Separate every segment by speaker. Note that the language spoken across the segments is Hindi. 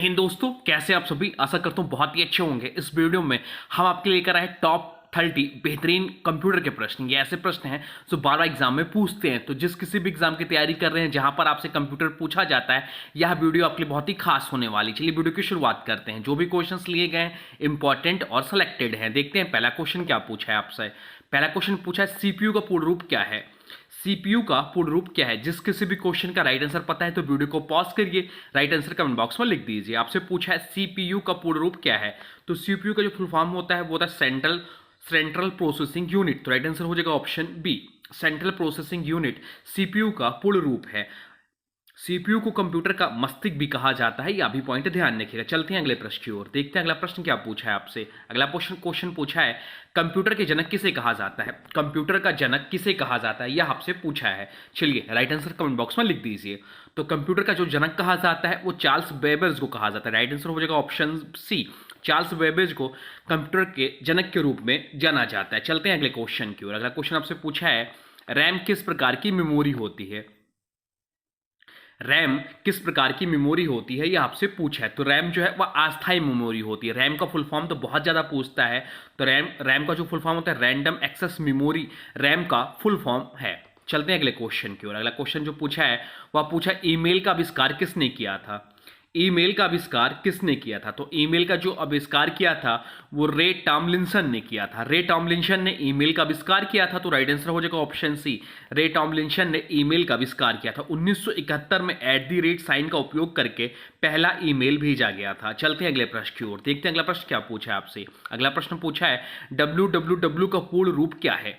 Speaker 1: हिंद दोस्तों, कैसे आप सभी? आशा करता हूँ बहुत ही अच्छे होंगे। इस वीडियो में हम आपके लेकर आए टॉप 30 बेहतरीन कंप्यूटर के प्रश्न। ये ऐसे प्रश्न हैं जो बार बार एग्जाम में पूछते हैं, तो जिस किसी भी एग्जाम की तैयारी कर रहे हैं जहां पर आपसे कंप्यूटर पूछा जाता है, यह वीडियो आपके लिए बहुत ही खास होने वाली। चलिए वीडियो की शुरुआत करते हैं। जो भी क्वेश्चंस लिए गए हैं इंपॉर्टेंट और सिलेक्टेड हैं। देखते हैं पहला क्वेश्चन क्या पूछा है आपसे। पहला क्वेश्चन पूछा है सीपीयू का पूर्ण रूप क्या है। सीपीयू का पूर्ण रूप क्या है? जिस किसी भी क्वेश्चन का राइट आंसर पता है तो वीडियो को पॉज करिए, राइट आंसर कमेंट बॉक्स में लिख दीजिए। आपसे पूछा है सीपीयू का पूर्ण रूप क्या है, तो सीपीयू का जो फुल फॉर्म होता है वो होता है सेंट्रल प्रोसेसिंग यूनिट। तो राइट आंसर हो जाएगा option B, central processing unit CPU का पूर्ण रूप है। सीपीयू को कंप्यूटर का मस्तिष्क भी कहा जाता है, यह भी पॉइंट ध्यान रखिएगा। चलते हैं अगले प्रश्न की ओर, देखते हैं अगला प्रश्न क्या पूछा है आपसे। अगला क्वेश्चन पूछा है कंप्यूटर के जनक किसे कहा जाता है। कंप्यूटर का जनक किसे कहा जाता है, यह आपसे पूछा है। चलिए राइट आंसर कमेंट बॉक्स में लिख दीजिए। तो कंप्यूटर का जो जनक कहा जाता है वो चार्ल्स बेबेज को कहा जाता है। राइट आंसर हो जाएगा ऑप्शन सी, चार्ल्स बेबेज को कंप्यूटर के जनक के रूप में जाना जाता है। चलते हैं अगले क्वेश्चन की ओर। अगला क्वेश्चन आपसे पूछा है रैम किस प्रकार की मेमोरी होती है। रैम किस प्रकार की मेमोरी होती है, यह आपसे पूछा है। तो रैम जो है वह अस्थायी मेमोरी होती है। रैम का फुल फॉर्म तो बहुत ज़्यादा पूछता है, तो रैम का जो फुल फॉर्म होता है रैंडम एक्सेस मेमोरी, रैम का फुल फॉर्म है। चलते हैं अगले क्वेश्चन की ओर। अगला क्वेश्चन जो पूछा है वह पूछा ईमेल का आविष्कार किसने किया था। ईमेल का आविष्कार किसने किया था, तो ईमेल का जो आविष्कार किया था वो रे टॉमलिंसन ने किया था। रे टॉमलिंसन ने ईमेल का आविष्कार किया था, तो राइट आंसर हो जाएगा ऑप्शन सी, रे टॉमलिंसन ने ईमेल का आविष्कार किया था। 1971 में @ साइन का उपयोग करके पहला ईमेल भेजा गया था। चलते हैं अगले प्रश्न की ओर, देखते हैं अगला प्रश्न क्या पूछा है आपसे। अगला प्रश्न पूछा है www का पूर्ण रूप क्या है।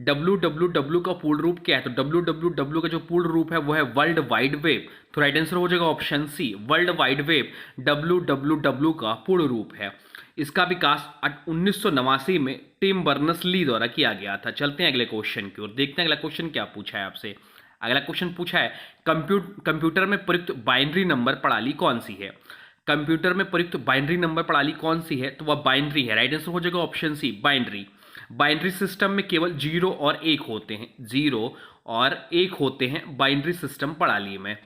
Speaker 1: www का पूर्ण रूप क्या है, तो www का जो पूर्ण रूप है वो है वर्ल्ड वाइड वेब। तो राइट आंसर हो जाएगा option C, world wide web www का पूर्ण रूप है। इसका विकास 1989 में टिम बर्नर्स-ली द्वारा किया गया था। चलते हैं अगले क्वेश्चन की ओर, देखते हैं अगला क्वेश्चन क्या पूछा है आपसे। अगला क्वेश्चन पूछा है कंप्यूटर में प्रयुक्त बाइनरी नंबर प्रणाली कौन सी है। कंप्यूटर में प्रयुक्त बाइनरी नंबर प्रणाली कौन सी है, तो वह बाइनरी है। राइट आंसर हो जाएगा option C, binary. Binary system में केवल 0 और 1 होते हैं, 0 और 1 होते हैं बाइनरी सिस्टम प्रणाली में।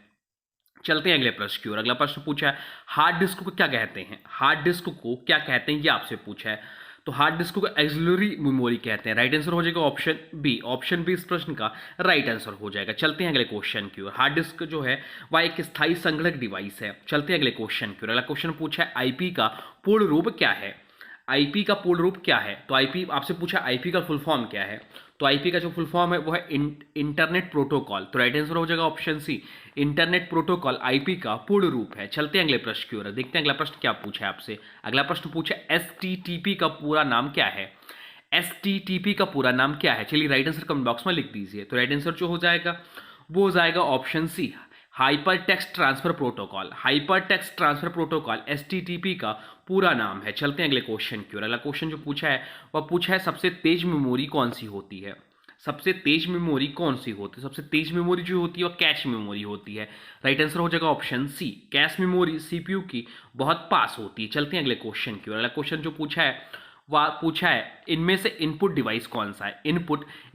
Speaker 1: चलते हैं अगले प्रश्न की ओर। अगला प्रश्न पूछा है हार्ड डिस्क को क्या कहते हैं। हार्ड डिस्क को क्या कहते हैं, ये आपसे पूछा है। तो हार्ड डिस्क को एक्सिलरी मेमोरी कहते हैं। राइट आंसर हो जाएगा ऑप्शन बी, ऑप्शन बी इस प्रश्न का राइट आंसर हो जाएगा। चलते हैं अगले क्वेश्चन की ओर। हार्ड डिस्क जो है वह एक स्थायी संगणक डिवाइस है। चलते हैं अगले क्वेश्चन की ओर। अगला क्वेश्चन पूछा है आईपी का पूर्ण रूप क्या है। आईपी का पूर्ण रूप क्या है, तो आईपी आपसे पूछा आईपी का फुल फॉर्म क्या है। तो आईपी का जो फुल फॉर्म है वो है इंटरनेट प्रोटोकॉल। तो राइट आंसर हो जाएगा option C, internet protocol IP का पूर्ण रूप है। चलते हैं अगले प्रश्न की ओर, देखते हैं अगला प्रश्न क्या पूछा है आपसे। अगला प्रश्न पूछा एसटीटीपी का पूरा नाम क्या है। एसटीटीपी का पूरा नाम क्या है, चलिए राइट आंसर कमेंट बॉक्स में लिख दीजिए। तो राइट आंसर जो हो जाएगा वो हो जाएगा option C, hyper text transfer protocol. Hyper text transfer protocol HTTP का पूरा नाम है। चलते हैं अगले क्वेश्चन की ओर। अगला क्वेश्चन जो पूछा है वह पूछा है सबसे तेज मेमोरी कौन सी होती है। सबसे तेज मेमोरी कौन सी होती है, सबसे तेज मेमोरी जो होती है वह कैश मेमोरी होती है। राइट आंसर हो जाएगा option C, cache memory CPU की बहुत पास होती है। चलते हैं अगले क्वेश्चन की ओर। अगला क्वेश्चन जो पूछा है वह पूछा है इनमें से इनपुट डिवाइस कौन सा है।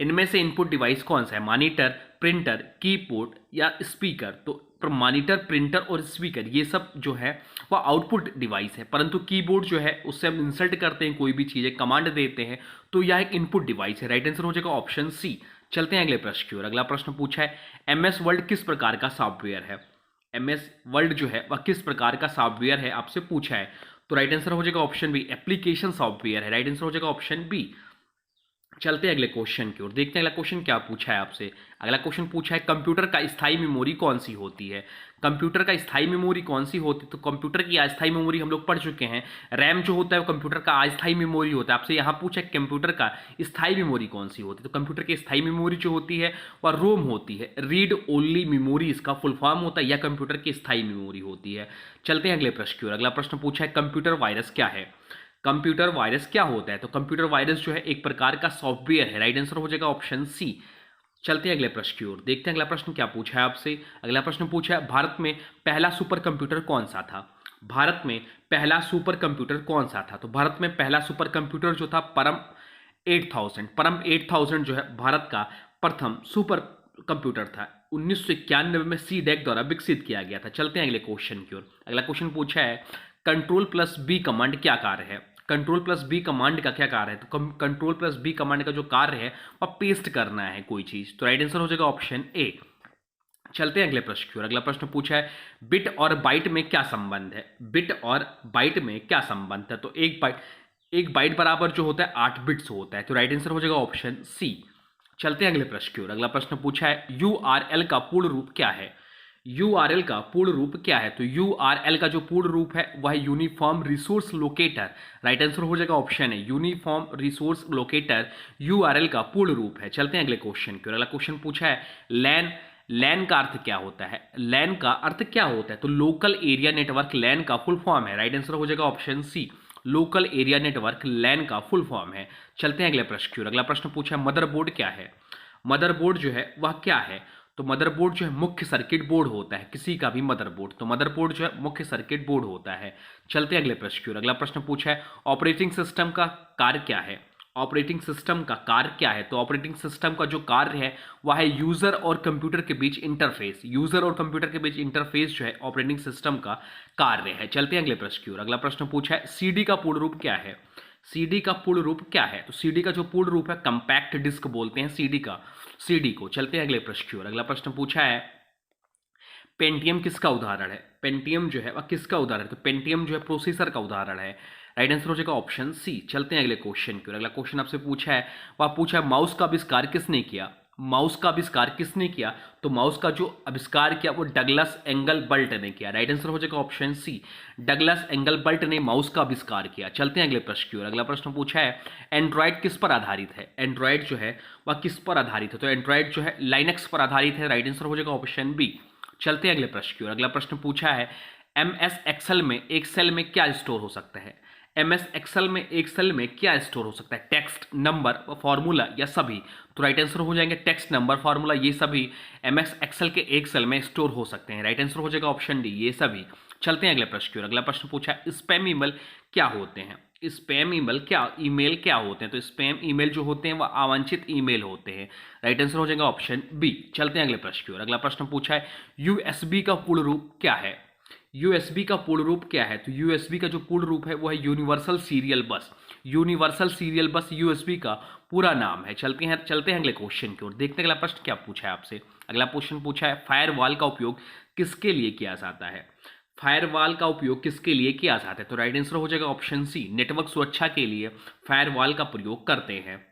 Speaker 1: इनमें से इनपुट डिवाइस कौन सा है, मॉनिटर, प्रिंटर, कीबोर्ड या स्पीकर। तो मॉनिटर, प्रिंटर और स्पीकर ये सब जो है वह आउटपुट डिवाइस है, परंतु कीबोर्ड जो है उससे हम इंसर्ट करते हैं कोई भी चीज़ें, कमांड देते हैं, तो यह एक इनपुट डिवाइस है। राइट आंसर हो जाएगा ऑप्शन सी। चलते हैं अगले प्रश्न की ओर। अगला प्रश्न पूछा है एमएस वर्ड किस प्रकार का सॉफ्टवेयर है। एमएस वर्ड जो है वह किस प्रकार का सॉफ्टवेयर है आपसे पूछा है। तो राइट आंसर हो जाएगा ऑप्शन बी, एप्लीकेशन सॉफ्टवेयर है। राइट आंसर हो जाएगा ऑप्शन बी। चलते हैं अगले क्वेश्चन की ओर, देखते हैं अगला क्वेश्चन क्या पूछा है आपसे। अगला क्वेश्चन पूछा है कंप्यूटर का स्थायी मेमोरी कौन सी होती है। कंप्यूटर का स्थायी मेमोरी कौन सी होती है, तो कंप्यूटर की अस्थायी मेमोरी हम लोग पढ़ चुके हैं। रैम जो होता है वो कंप्यूटर का अस्थायी मेमोरी होता है। आपसे यहाँ पूछा है कंप्यूटर का स्थायी मेमोरी कौन सी होती है, तो कंप्यूटर की स्थायी मेमोरी जो होती है वह रोम होती है, रीड ओनली मेमोरी इसका फुल फॉर्म होता है, या कंप्यूटर की स्थायी मेमोरी होती है। चलते हैं अगले प्रश्न की ओर। अगला प्रश्न पूछा है कंप्यूटर वायरस क्या है। कंप्यूटर वायरस क्या होता है, तो कंप्यूटर वायरस जो है एक प्रकार का सॉफ्टवेयर है। राइट आंसर हो जाएगा ऑप्शन सी। चलते हैं अगले प्रश्न की ओर, देखते हैं अगला प्रश्न क्या पूछा है आपसे। अगला प्रश्न पूछा है भारत में पहला सुपर कंप्यूटर कौन सा था। भारत में पहला सुपर कंप्यूटर कौन सा था, तो भारत में पहला सुपर कंप्यूटर जो था परम 8000 जो है भारत का प्रथम सुपर कंप्यूटर था। 1991 में CDEC द्वारा विकसित किया गया था। चलते हैं अगले क्वेश्चन की ओर। अगला क्वेश्चन पूछा है कंट्रोल प्लस बी कमांड क्या कार्य है। कंट्रोल प्लस बी कमांड का क्या कार्य है, तो कंट्रोल प्लस बी कमांड का जो कार्य है वह पेस्ट करना है कोई चीज, तो राइट आंसर हो जाएगा ऑप्शन ए। चलते हैं अगले प्रश्न की ओर। अगला प्रश्न पूछा है बिट और बाइट में क्या संबंध है। बिट और बाइट में क्या संबंध है, तो एक बाइट बराबर जो होता है 8 बिट्स होता है, तो राइट आंसर हो जाएगा ऑप्शन सी। चलते हैं अगले प्रश्न की ओर। अगला प्रश्न पूछा है यूआरएल का पूर्ण रूप क्या है। यूआरएल का पूर्ण रूप क्या है, तो यूआरएल का जो पूर्ण रूप है वह है uniform resource locator. Right answer हो जाएगा ऑप्शन है यूनिफॉर्म रिसोर्स लोकेटर यूआरएल का पूर्ण रूप है। चलते हैं अगले क्वेश्चन की ओर। अगला क्वेश्चन पूछा है लैन लैन का अर्थ क्या होता है। लैन का अर्थ क्या होता है, तो लोकल एरिया नेटवर्क लैन का फुल फॉर्म है। राइट आंसर हो जाएगा option C, local area network LAN का फुल फॉर्म है। चलते हैं अगले प्रश्न की ओर। अगला प्रश्न पूछा है मदरबोर्ड क्या है। मदरबोर्ड जो है वह क्या है, तो मदरबोर्ड जो है मुख्य सर्किट बोर्ड होता है किसी का भी मदरबोर्ड, तो मदरबोर्ड जो है मुख्य सर्किट बोर्ड होता है। चलते हैं अगले प्रश्न की ओर। अगला प्रश्न पूछा है ऑपरेटिंग सिस्टम का कार्य क्या है। ऑपरेटिंग सिस्टम का कार्य क्या है, तो ऑपरेटिंग सिस्टम का जो कार्य है वह है यूजर और कंप्यूटर के बीच इंटरफेस। यूजर और कंप्यूटर के बीच इंटरफेस जो है ऑपरेटिंग सिस्टम का कार्य है। चलते हैं अगले प्रश्न की ओर। अगला प्रश्न पूछा है सीडी का पूर्ण रूप क्या है। सीडी का पूर्ण रूप क्या है, तो सीडी का जो पूर्ण रूप है कंपैक्ट डिस्क बोलते हैं सीडी को। चलते हैं अगले प्रश्न की ओर। अगला प्रश्न पूछा है पेंटियम किसका उदाहरण है। पेंटियम जो है वह किसका उदाहरण है, तो पेंटियम जो है प्रोसेसर का उदाहरण है। राइट आंसर हो जाएगा ऑप्शन सी। चलते हैं अगले क्वेश्चन की ओर। अगला क्वेश्चन आपसे पूछा है वह पूछा है माउस का आविष्कार किसने किया। माउस का आविष्कार किसने किया, तो माउस का जो आविष्कार किया वो डगलस एंगलबर्ट ने किया। राइट आंसर हो जाएगा ऑप्शन सी, डगलस एंगलबर्ट ने माउस का आविष्कार किया। चलते हैं अगले प्रश्न की ओर। अगला प्रश्न पूछा है एंड्रॉयड किस पर आधारित है। एंड्रॉयड जो है वह किस पर आधारित है, तो एंड्रॉयड जो है लाइनक्स पर आधारित है। राइट आंसर हो जाएगा ऑप्शन बी। चलते हैं अगले प्रश्न की ओर। अगला प्रश्न पूछा है एमएस एक्सेल में एक सेल में क्या स्टोर हो सकता है। एमएस एक्सेल में एक सेल में क्या स्टोर हो सकता है, टेक्स्ट, नंबर, फॉर्मूला या सभी, तो राइट आंसर हो जाएंगे टेक्स्ट, नंबर, फॉर्मूला ये सभी एमएस एक्सेल के एक सेल में स्टोर हो सकते हैं। राइट आंसर हो जाएगा ऑप्शन डी, ये सभी। चलते हैं अगले प्रश्न की ओर। अगला प्रश्न पूछा है स्पैम ईमेल क्या होते हैं। स्पैम ईमेल क्या होते हैं, तो स्पैम ईमेल जो होते हैं वह अवांछित ईमेल होते हैं। राइट आंसर हो जाएगा ऑप्शन बी। चलते हैं अगले प्रश्न की ओर। अगला प्रश्न पूछा है यूएसबी का पूर्ण रूप क्या है। यूएसबी का पूर्ण रूप क्या है, तो यूएसबी का जो पूर्ण रूप है वो है यूनिवर्सल सीरियल बस। यूनिवर्सल सीरियल बस यूएसबी का पूरा नाम है। चलते हैं अगले क्वेश्चन की ओर। देखते हैं अगला प्रश्न क्या पूछा है आपसे। अगला क्वेश्चन पूछा है फायरवॉल का उपयोग किसके लिए किया जाता है। फायरवॉल का उपयोग किसके लिए किया जाता है, तो राइट आंसर हो जाएगा ऑप्शन सी, नेटवर्क सुरक्षा के लिए फायरवॉल का प्रयोग करते हैं।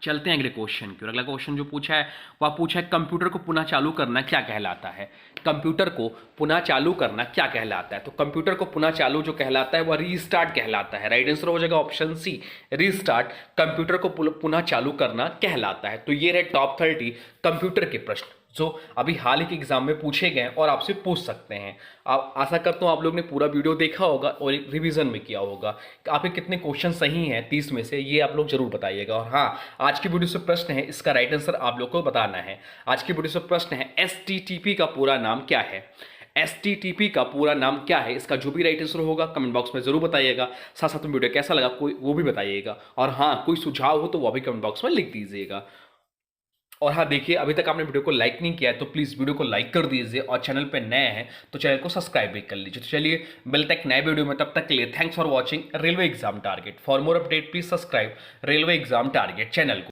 Speaker 1: चलते हैं अगले क्वेश्चन की ओर। अगला क्वेश्चन जो पूछा है वह पूछा है कंप्यूटर को पुनः चालू करना क्या कहलाता है। कंप्यूटर को पुनः चालू करना क्या कहलाता है, तो कंप्यूटर को पुनः चालू जो कहलाता है वह रीस्टार्ट कहलाता है। राइट आंसर हो जाएगा ऑप्शन सी, रीस्टार्ट कंप्यूटर को पुनः चालू करना कहलाता है। तो ये रहे टॉप 30 कंप्यूटर के प्रश्न जो अभी हाल ही के एग्जाम में पूछे गए और आपसे पूछ सकते हैं। आप आशा करता हूँ आप लोग ने पूरा वीडियो देखा होगा और रिवीजन में किया होगा। आपके कितने क्वेश्चन सही हैं 30 में से, ये आप लोग जरूर बताइएगा। और हाँ, आज की वीडियो से प्रश्न है, इसका राइट आंसर आप लोग को बताना है। आज की वीडियो से प्रश्न है HTTP का पूरा नाम क्या है। HTTP का पूरा नाम क्या है, इसका जो भी राइट आंसर होगा कमेंट बॉक्स में जरूर बताइएगा। साथ साथ में वीडियो कैसा लगा कोई वो भी बताइएगा, और हाँ कोई सुझाव हो तो वो भी कमेंट बॉक्स में लिख दीजिएगा। और हाँ देखिए, अभी तक आपने वीडियो को लाइक नहीं किया है तो प्लीज़ वीडियो को लाइक कर दीजिए, और चैनल पे नए हैं तो चैनल को सब्सक्राइब भी कर लीजिए। तो चलिए मिलते हैं एक नए वीडियो में, तब तक के लिए thanks for watching railway exam target. For more update please subscribe railway exam target channel को।